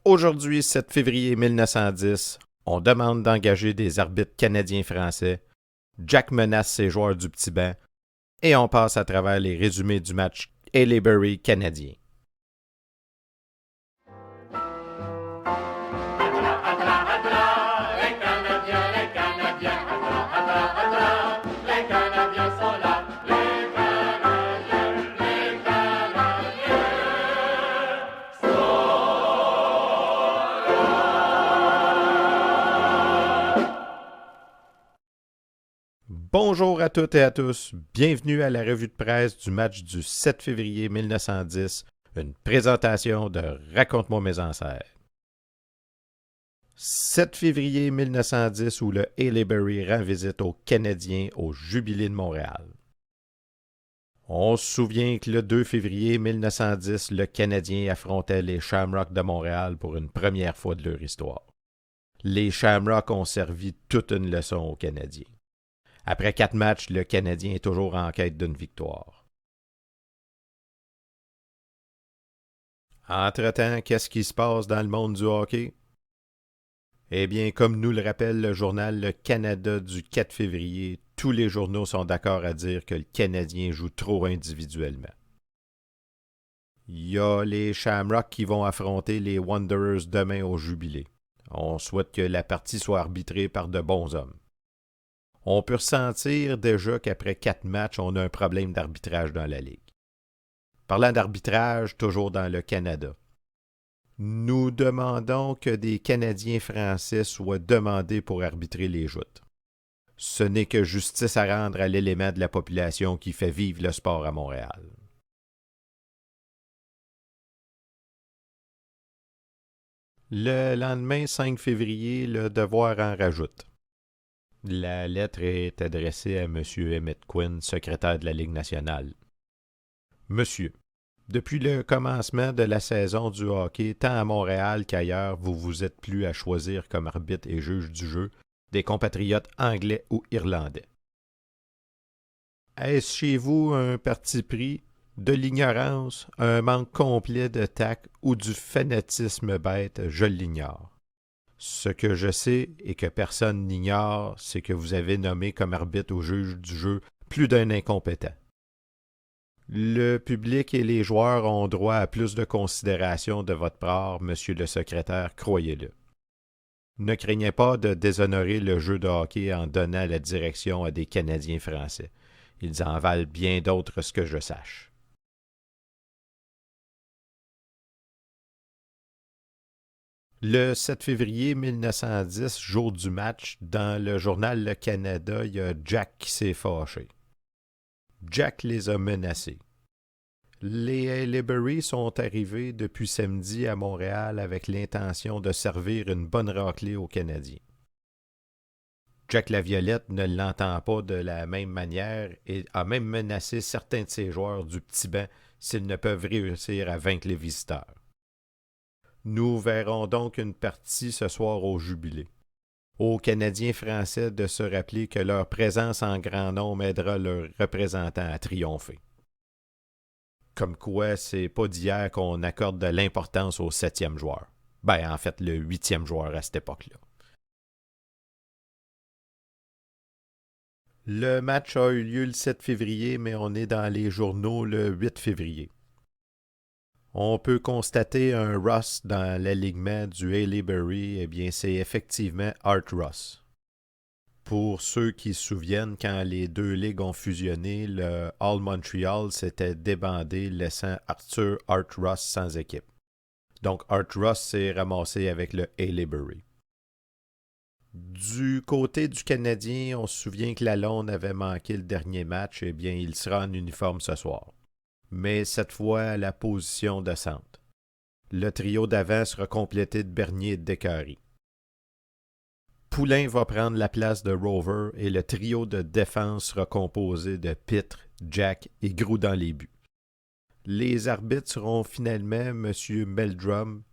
Aujourd'hui, 7 février 1910, on demande d'engager des arbitres canadiens-français. Jack menace ses joueurs du petit banc. Et on passe à travers les résumés du match Haileybury canadien. Bonjour à toutes et à tous, bienvenue à la revue de presse du match du 7 février 1910, une présentation de Raconte-moi mes ancêtres. 7 février 1910 où le Haileybury rend visite aux Canadiens au Jubilé de Montréal. On se souvient que le 2 février 1910, le Canadien affrontait les Shamrocks de Montréal pour une première fois de leur histoire. Les Shamrocks ont servi toute une leçon aux Canadiens. Après 4 matchs, le Canadien est toujours en quête d'une victoire. Entre-temps, qu'est-ce qui se passe dans le monde du hockey? Eh bien, comme nous le rappelle le journal Le Canada du 4 février, tous les journaux sont d'accord à dire que le Canadien joue trop individuellement. Il y a les Shamrocks qui vont affronter les Wanderers demain au Jubilé. On souhaite que la partie soit arbitrée par de bons hommes. On peut ressentir déjà qu'après 4 matchs, on a un problème d'arbitrage dans la Ligue. Parlant d'arbitrage, toujours dans le Canada. Nous demandons que des Canadiens français soient demandés pour arbitrer les joutes. Ce n'est que justice à rendre à l'élément de la population qui fait vivre le sport à Montréal. Le lendemain, 5 février, le Devoir en rajoute. La lettre est adressée à M. Emmett Quinn, secrétaire de la Ligue nationale. Monsieur, depuis le commencement de la saison du hockey, tant à Montréal qu'ailleurs, vous vous êtes plu à choisir comme arbitre et juge du jeu des compatriotes anglais ou irlandais. Est-ce chez vous un parti pris, de l'ignorance, un manque complet de tact ou du fanatisme bête, je l'ignore. Ce que je sais et que personne n'ignore, c'est que vous avez nommé comme arbitre ou juge du jeu plus d'un incompétent. Le public et les joueurs ont droit à plus de considération de votre part, monsieur le secrétaire, croyez-le. Ne craignez pas de déshonorer le jeu de hockey en donnant la direction à des Canadiens français. Ils en valent bien d'autres ce que je sache. Le 7 février 1910, jour du match, dans le journal Le Canada, il y a Jack qui s'est fâché. Jack les a menacés. Les Haileybury sont arrivés depuis samedi à Montréal avec l'intention de servir une bonne raclée aux Canadiens. Jack Laviolette ne l'entend pas de la même manière et a même menacé certains de ses joueurs du petit banc s'ils ne peuvent réussir à vaincre les visiteurs. Nous verrons donc une partie ce soir au Jubilé. Aux Canadiens français de se rappeler que leur présence en grand nombre aidera leurs représentants à triompher. Comme quoi, c'est pas d'hier qu'on accorde de l'importance au 7e joueur. Ben, en fait, le 8e joueur à cette époque-là. Le match a eu lieu le 7 février, mais on est dans les journaux le 8 février. On peut constater un Ross dans l'alignement du Haileybury, eh bien c'est effectivement Art Ross. Pour ceux qui se souviennent, quand les deux ligues ont fusionné, le All Montreal s'était débandé, laissant Arthur Art Ross sans équipe. Donc Art Ross s'est ramassé avec le Haileybury. Du côté du Canadien, on se souvient que Lalonde avait manqué le dernier match, eh bien il sera en uniforme ce soir. Mais cette fois à la position de centre. Le trio d'avant sera complété de Bernier et de Décarie. Poulain va prendre la place de Rover et le trio de défense sera composé de Pitre, Jack et Groux dans les buts. Les arbitres seront finalement M. Meldrum,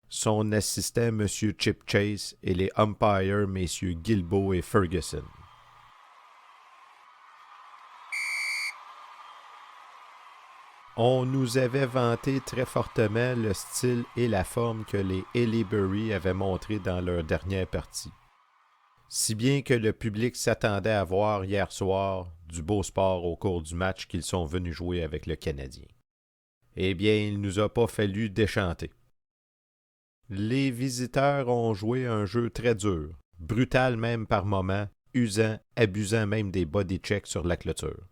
son assistant M. Chip Chase et les umpires M. Guilbeault et Ferguson. On nous avait vanté très fortement le style et la forme que les Haileybury avaient montré dans leur dernière partie. Si bien que le public s'attendait à voir hier soir du beau sport au cours du match qu'ils sont venus jouer avec le Canadien. Eh bien, il nous a pas fallu déchanter. Les visiteurs ont joué un jeu très dur, brutal même par moments, usant, abusant même des body checks sur la clôture.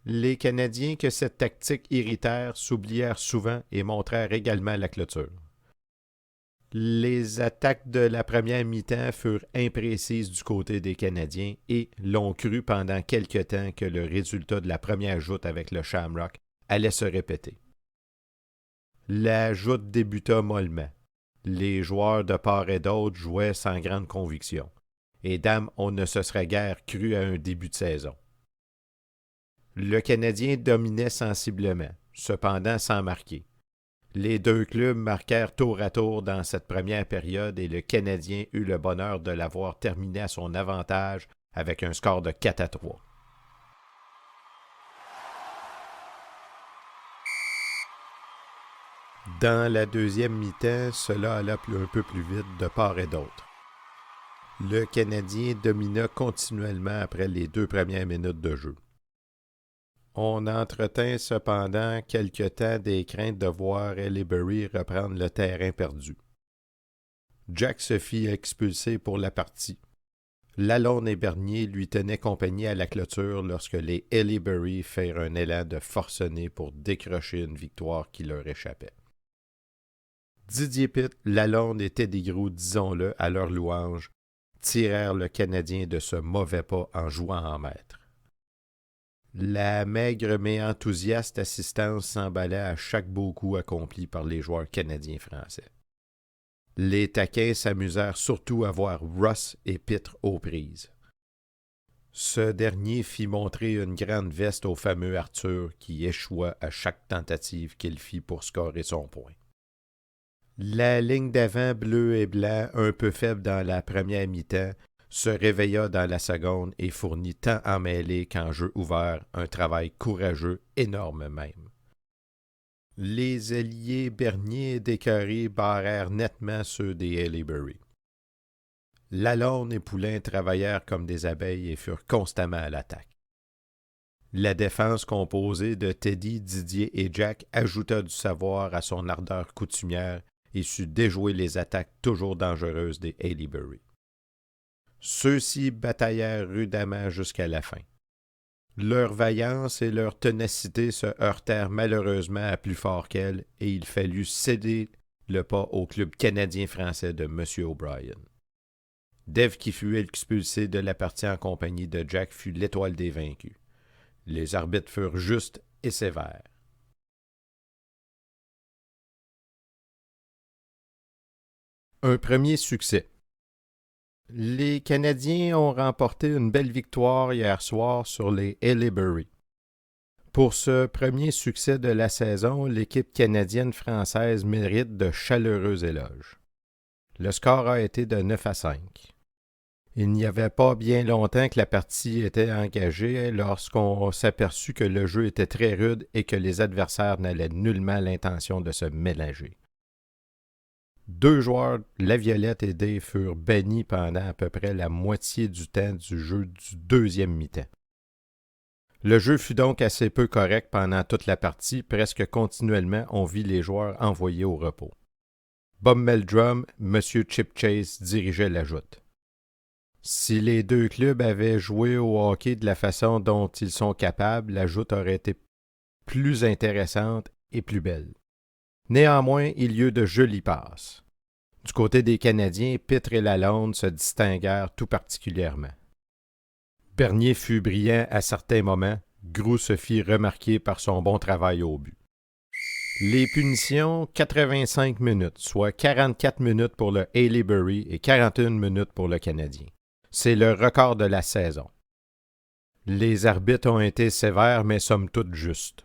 Les Canadiens que cette tactique irritèrent s'oublièrent souvent et montrèrent également la clôture. Les attaques de la première mi-temps furent imprécises du côté des Canadiens et l'on crut pendant quelque temps que le résultat de la première joute avec le Shamrock allait se répéter. La joute débuta mollement. Les joueurs de part et d'autre jouaient sans grande conviction. Et dame, on ne se serait guère cru à un début de saison. Le Canadien dominait sensiblement, cependant sans marquer. Les deux clubs marquèrent tour à tour dans cette première période et le Canadien eut le bonheur de l'avoir terminé à son avantage avec un score de 4-3. Dans la deuxième mi-temps, cela alla un peu plus vite de part et d'autre. Le Canadien domina continuellement après les 2 premières minutes de jeu. On entretint cependant quelque temps des craintes de voir Haileybury reprendre le terrain perdu. Jack se fit expulser pour la partie. Lalonde et Bernier lui tenaient compagnie à la clôture lorsque les Haileybury firent un élan de forcené pour décrocher une victoire qui leur échappait. Didier Pitt, Lalonde et Teddy Grou, disons-le à leur louange, tirèrent le Canadien de ce mauvais pas en jouant en maître. La maigre mais enthousiaste assistance s'emballait à chaque beau coup accompli par les joueurs canadiens-français. Les taquins s'amusèrent surtout à voir Russ et Pitt aux prises. Ce dernier fit montrer une grande veste au fameux Arthur qui échoua à chaque tentative qu'il fit pour scorer son point. La ligne d'avant bleu et blanc, un peu faible dans la première mi-temps, se réveilla dans la seconde et fournit tant en mêlée qu'en jeu ouvert un travail courageux, énorme même. Les ailiers Bernier et Descarrés barrèrent nettement ceux des Haileybury. Lalonde et Poulain travaillèrent comme des abeilles et furent constamment à l'attaque. La défense composée de Teddy, Didier et Jack ajouta du savoir à son ardeur coutumière et sut déjouer les attaques toujours dangereuses des Haileybury. Ceux-ci bataillèrent rudement jusqu'à la fin. Leur vaillance et leur ténacité se heurtèrent malheureusement à plus fort qu'elles et il fallut céder le pas au club canadien-français de M. O'Brien. Dave, qui fut expulsé de la partie en compagnie de Jack, fut l'étoile des vaincus. Les arbitres furent justes et sévères. Un premier succès. Les Canadiens ont remporté une belle victoire hier soir sur les Haileybury. Pour ce premier succès de la saison, l'équipe canadienne-française mérite de chaleureux éloges. Le score a été de 9-5. Il n'y avait pas bien longtemps que la partie était engagée lorsqu'on s'aperçut que le jeu était très rude et que les adversaires n'avaient nullement l'intention de se mélanger. 2 joueurs, Laviolette et Dave, furent bannis pendant à peu près la moitié du temps du jeu du deuxième mi-temps. Le jeu fut donc assez peu correct pendant toute la partie, presque continuellement on vit les joueurs envoyés au repos. Bob Meldrum, M. Chip Chase dirigeait la joute. Si les deux clubs avaient joué au hockey de la façon dont ils sont capables, la joute aurait été plus intéressante et plus belle. Néanmoins, il y eut de jolies passes. Du côté des Canadiens, Pitre et Lalonde se distinguèrent tout particulièrement. Bernier fut brillant à certains moments, Groux se fit remarquer par son bon travail au but. Les punitions, 85 minutes, soit 44 minutes pour le Haileybury et 41 minutes pour le Canadien. C'est le record de la saison. Les arbitres ont été sévères, mais somme toute justes.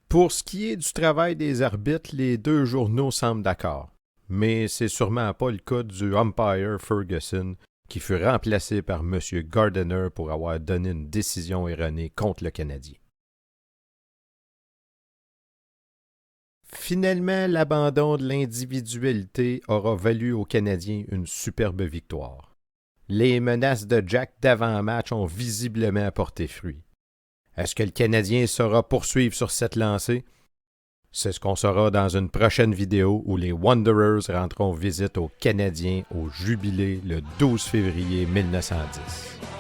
Pour ce qui est du travail des arbitres, les deux journaux semblent d'accord. Mais c'est sûrement pas le cas du umpire Ferguson, qui fut remplacé par M. Gardiner pour avoir donné une décision erronée contre le Canadien. Finalement, l'abandon de l'individualité aura valu aux Canadiens une superbe victoire. Les menaces de Jack d'avant-match ont visiblement porté fruit. Est-ce que le Canadien saura poursuivre sur cette lancée? C'est ce qu'on saura dans une prochaine vidéo où les Wanderers rendront visite aux Canadiens au Jubilé le 12 février 1910.